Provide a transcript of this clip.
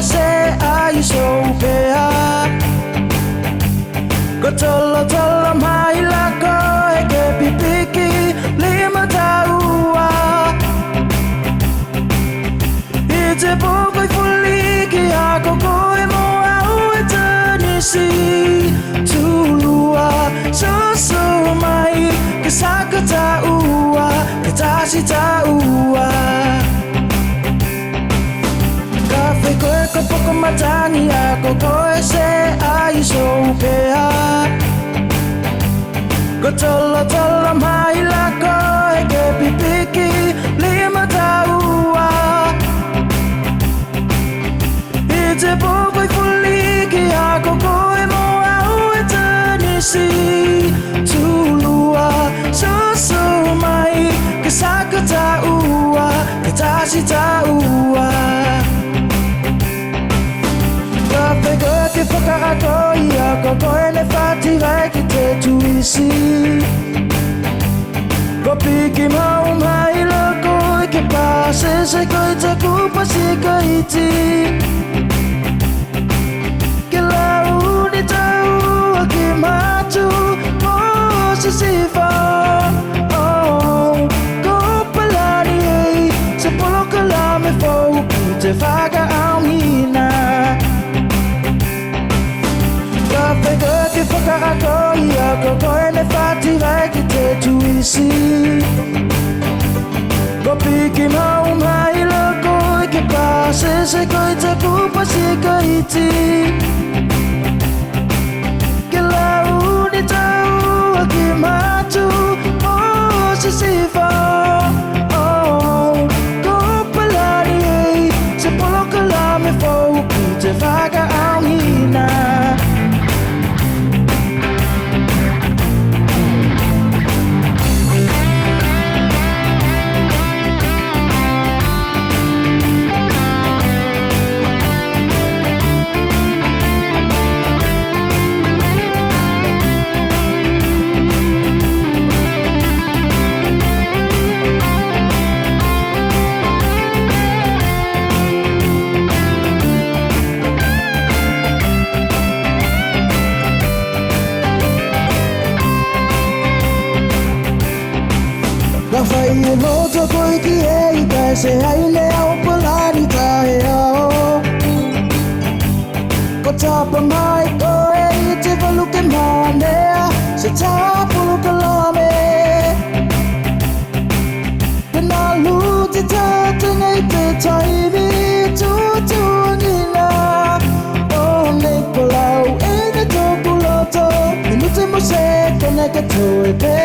se ai so pea ko tolo mai la ko e ke pipiki lima taua I te poko I fuliki a koko e mo au e tanisi tulua so mai ke saka taua ke tasi taua kafe koe ko poko matani a koko e se ai so pea ko tolo mai la ko e ke pipiki lima taua I te poko I fuliki a koko e mo au e tanisi tulua so mai ke saka taua ke tasi taua kafe koe ke whakaakoi a koko e le whati vai ki te tuisi ko piki mau mai loko I ke pase se koe te kupa si kaiti ke lau ni taua ki matu mo se sifa ko palani ei se polo kala me fau ki te whaka au hina kafe koe ke whakaakoi a koko e le whati vai ki te tuisi ko piki mau mai loko I ke pase se koe te kupa si kaiti ke lau ni taua ki matu mo se sifa ko palani ei se polo kala me fau ki te whaka au hina Whai e loto koe ki e I kai se hai le au palani tae ao ko tapa mai koe I te waluke manea se tapulu kalame Pena lu te tatunga I te taimi tutuangina O nei kolau e ne tōku loto I nute mo se kene ka tue pe